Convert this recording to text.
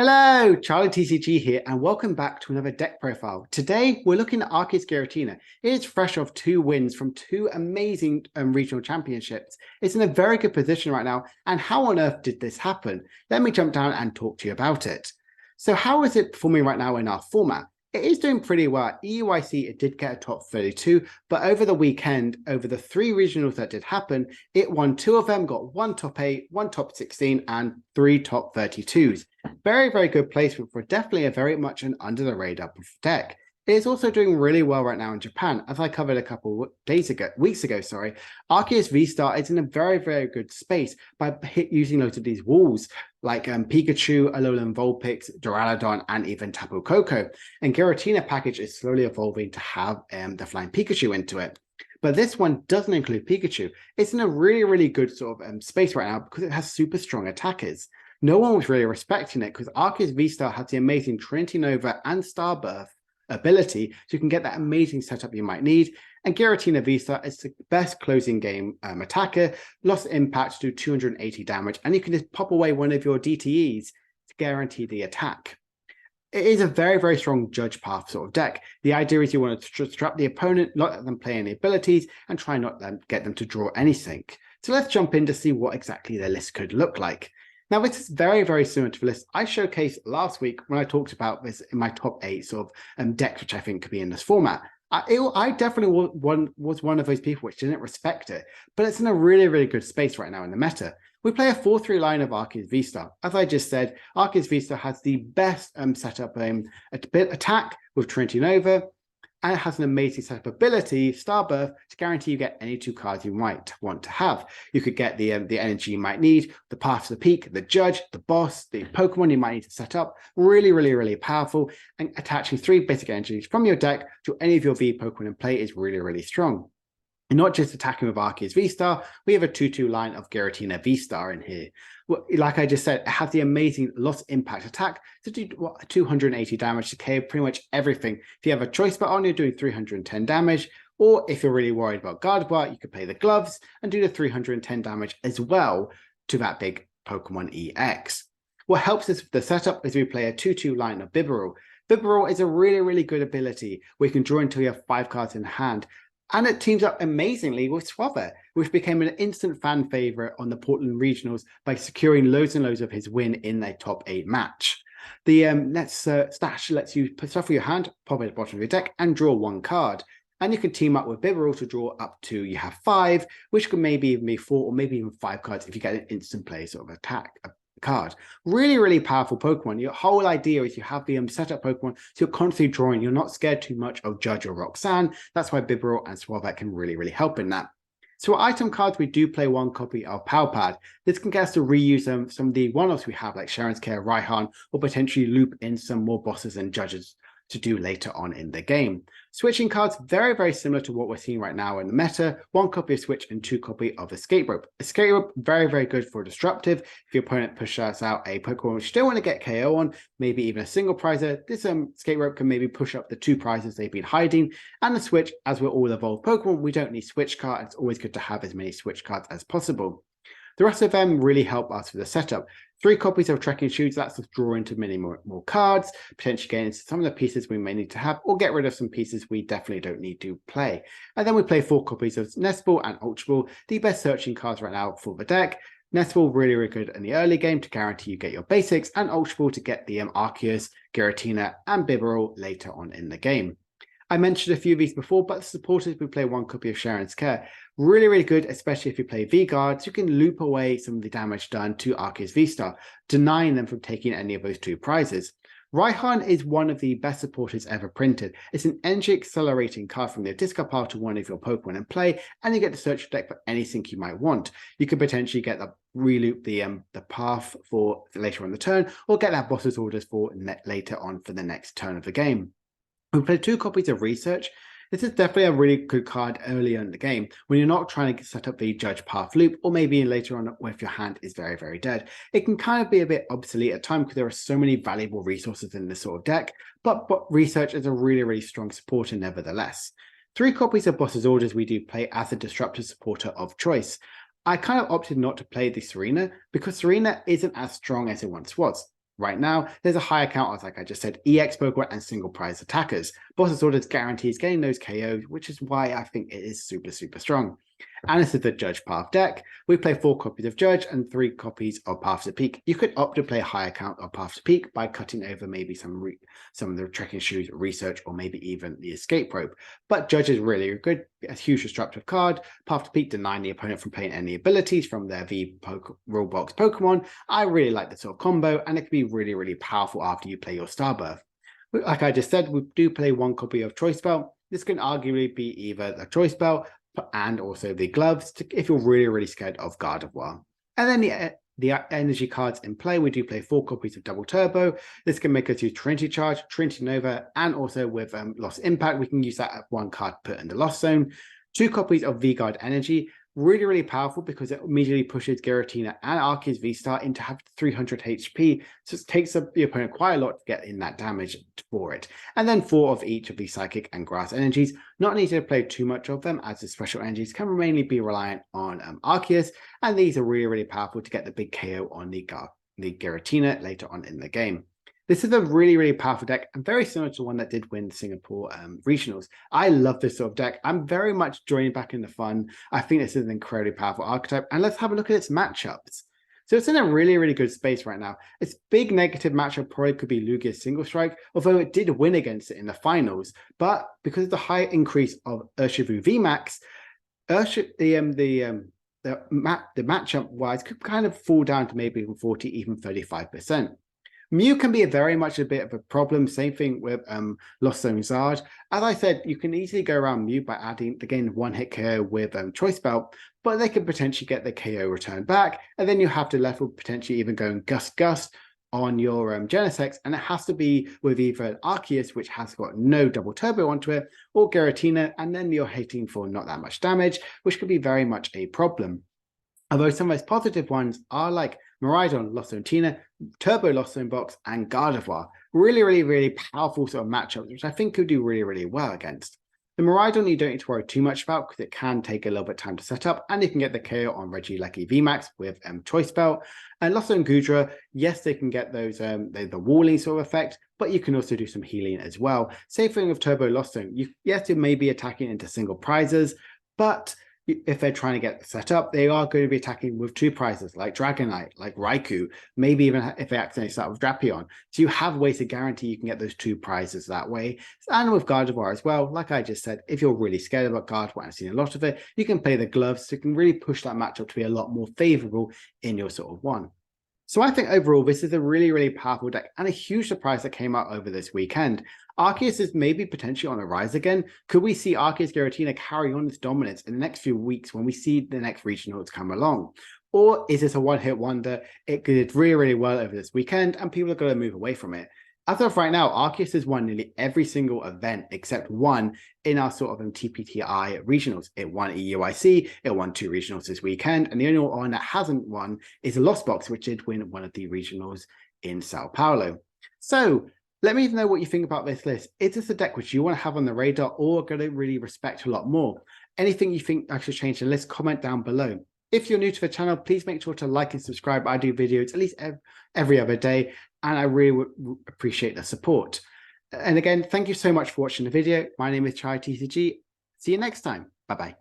Hello, Charlie TCG here, and welcome back to another deck profile. Today, we're looking at Arceus Giratina. It is fresh off 2 wins from 2 amazing regional championships. It's in a very good position right now, and how on earth did this happen? Let me jump down and talk to you about it. So how is it performing right now in our format? It is doing pretty well. EUIC, it did get a top 32, but over the weekend, over the 3 regionals that did happen, it won 2 of them, got 1 top 8, 1 top 16, and 3 top 32s. Very, very good placement for definitely a very much an under the radar deck. It is also doing really well right now in Japan, as I covered a couple weeks ago. Arceus V-Star is in a very, very good space by using loads of these walls like Pikachu, Alolan Vulpix, Duraludon, and even Tapu Koko. And Giratina package is slowly evolving to have the Flying Pikachu into it. But this one doesn't include Pikachu. It's in a really, really good sort of space right now because it has super strong attackers. No one was really respecting it because Arceus V-Star has the amazing Trinity Nova and Starbirth ability, so you can get that amazing setup you might need. And Giratina V-Star is the best closing game attacker, lost impact to do 280 damage, and you can just pop away one of your DTEs to guarantee the attack. It is a very, very strong judge path sort of deck. The idea is you want to trap the opponent, not let them play any abilities, and try not to get them to draw anything. So let's jump in to see what exactly their list could look like. Now, this is very, very similar to the list I showcased last week when I talked about this in my top 8 sort of decks, which I think could be in this format. I definitely was one of those people which didn't respect it, but it's in a really, really good space right now in the meta. We play a 4-3 line of Arceus V-Star. As I just said, Arceus V-Star has the best setup attack with Trinity Nova, and it has an amazing setup ability, Starbirth, to guarantee you get any 2 cards you might want to have. You could get the energy you might need, the Path to the Peak, the Judge, the Boss, the Pokemon you might need to set up. Really, really, really powerful. And attaching 3 basic energies from your deck to any of your V Pokemon in play is really, really strong. And not just attacking with Arceus V-Star, we have a 2-2 line of Giratina V-Star in here. Well, like I just said, it has the amazing loss impact attack to do 280 damage to KO pretty much everything. If you have a choice spot on, you're doing 310 damage, or if you're really worried about Gardevoir, you could play the gloves and do the 310 damage as well to that big Pokemon EX. What helps us with the setup is we play a 2-2 line of Bibarel. Bibarel is a really, really good ability where you can draw until you have 5 cards in hand. And it teams up amazingly with Swabber, which became an instant fan favorite on the Portland Regionals by securing loads and loads of his win in their top 8 match. The stash lets you shuffle your hand, pop it at the bottom of your deck, and draw 1 card. And you can team up with Bibarel to draw up to, you have 5, which could maybe even be 4 or maybe even 5 cards if you get an instant play sort of attack card. Really, really powerful Pokemon. Your whole idea is you have the setup Pokemon, so you're constantly drawing. You're not scared too much of Judge or Roxanne. That's why Bibarel and Swabber can really, really help in that. So our item cards, we do play 1 copy of Palpad. This can get us to reuse some of the one-offs we have, like Sharon's Care, Raihan, or potentially loop in some more bosses and judges to do later on in the game. Switching cards, very, very similar to what we're seeing right now in the meta. 1 copy of Switch and 2 copy of Escape Rope. Escape Rope, very, very good for disruptive. If your opponent pushes out a Pokemon which you still want to get KO on, maybe even a single prizer, this Escape Rope can maybe push up the 2 prizes they've been hiding. And the Switch, as we're all evolved Pokemon, we don't need Switch cards. It's always good to have as many Switch cards as possible. The rest of them really help us with the setup. 3 copies of Trekking Shoes, that's us draw into many more cards, potentially get into some of the pieces we may need to have, or get rid of some pieces we definitely don't need to play. And then we play 4 copies of Nest Ball and Ultra Ball, the best searching cards right now for the deck. Nest Ball really, really good in the early game to guarantee you get your basics, and Ultra Ball to get the Arceus, Giratina, and Bibarel later on in the game. I mentioned a few of these before, but the supporters, we play 1 copy of Sharon's Care. Really, really good, especially if you play V-Guards. You can loop away some of the damage done to Arceus V-Star, denying them from taking any of those 2 prizes. Raihan is one of the best supporters ever printed. It's an energy accelerating card from the discard pile to one of your Pokemon in play, and you get to search your deck for anything you might want. You could potentially get the reloop the path for later on the turn, or get that boss's orders for later on for the next turn of the game. We play 2 copies of Research. This is definitely a really good card earlier in the game when you're not trying to set up the Judge Path loop, or maybe later on if your hand is very, very dead. It can kind of be a bit obsolete at times because there are so many valuable resources in this sort of deck, but Research is a really, really strong supporter nevertheless. 3 copies of Boss's Orders we do play as a disruptive supporter of choice. I kind of opted not to play the Serena because Serena isn't as strong as it once was. right now, there's a higher count of, like I just said, EX Pokemon and single prize attackers. Boss of Swords guarantees getting those KOs, which is why I think it is super, super strong. And this is the Judge Path deck. We play 4 copies of Judge and 3 copies of Path to Peak. You could opt to play a higher count of Path to Peak by cutting over maybe some of the Trekking Shoes research, or maybe even the Escape Rope. But Judge is really good, a huge disruptive card. Path to Peak denying the opponent from playing any abilities from their Rulebox Pokemon. I really like this sort of combo, and it can be really, really powerful after you play your Starbirth. Like I just said, we do play 1 copy of Choice Belt. This can arguably be either the Choice Belt and also the gloves if you're really, really scared of Gardevoir. And then the energy cards in play, we do play 4 copies of Double Turbo. This can make us use Trinity Charge, Trinity Nova, and also with Lost Impact, we can use that at 1 card put in the Lost Zone. 2 copies of V-Guard Energy, really, really powerful because it immediately pushes Giratina and Arceus V-Star into have 300 HP. So it takes the opponent quite a lot to get in that damage for it. And then 4 of each of the Psychic and Grass energies. Not needed to play too much of them, as the special energies can mainly be reliant on Arceus. And these are really, really powerful to get the big KO on the Giratina later on in the game. This is a really, really powerful deck and very similar to the one that did win Singapore regionals. I love this sort of deck. I'm very much joining back in the fun. I think this is an incredibly powerful archetype. And let's have a look at its matchups. So it's in a really, really good space right now. Its big negative matchup probably could be Lugia's Single Strike, although it did win against it in the finals. But because of the high increase of Urshifu VMAX, the matchup wise could kind of fall down to maybe even 40, even 35%. Mew can be very much a bit of a problem. Same thing with Lost Zone Zard. As I said, you can easily go around Mew by adding, again, 1-hit KO with Choice Belt, but they could potentially get the KO return back, and then you have to left with potentially even going Gust on your Genesect, and it has to be with either Arceus, which has got no Double Turbo onto it, or Giratina, and then you're hitting for not that much damage, which could be very much a problem. Although some of those positive ones are like Miraidon, Lost Zone Tina, Turbo Lost Zone Box, and Gardevoir. Really, really, really powerful sort of matchups, which I think could do really, really well against. The Miraidon you don't need to worry too much about because it can take a little bit of time to set up, and you can get the KO on Regieleki VMAX with Choice Belt. And Lost Zone Goodra, yes, they can get those the walling sort of effect, but you can also do some healing as well. Same thing with Turbo Lost Zone. Yes, you may be attacking into single prizes, but if they're trying to get set up, they are going to be attacking with 2 prizes like Dragonite, like Raikou, maybe even if they accidentally start with Drapion. So you have ways to guarantee you can get those 2 prizes that way. And with Gardevoir as well, like I just said, if you're really scared about Gardevoir and I've seen a lot of it, you can play the gloves, so you can really push that matchup to be a lot more favorable in your sort of one. So I think overall, this is a really, really powerful deck and a huge surprise that came out over this weekend. Arceus is maybe potentially on a rise again. Could we see Arceus Giratina carry on its dominance in the next few weeks when we see the next regionals come along? Or is this a one-hit wonder? It did really, really well over this weekend and people are going to move away from it. As of right now, Arceus has won nearly every single event except one in our sort of TPTI regionals. It won EUIC, it won 2 regionals this weekend, and the only one that hasn't won is a Lost Box, which did win one of the regionals in Sao Paulo. So let me know what you think about this list. Is this a deck which you want to have on the radar or going to really respect a lot more? Anything you think I should change the list, comment down below. If you're new to the channel, please make sure to like and subscribe. I do videos at least every other day, and I really would appreciate the support. And again, thank you so much for watching the video. My name is TCG. See you next time. Bye-bye.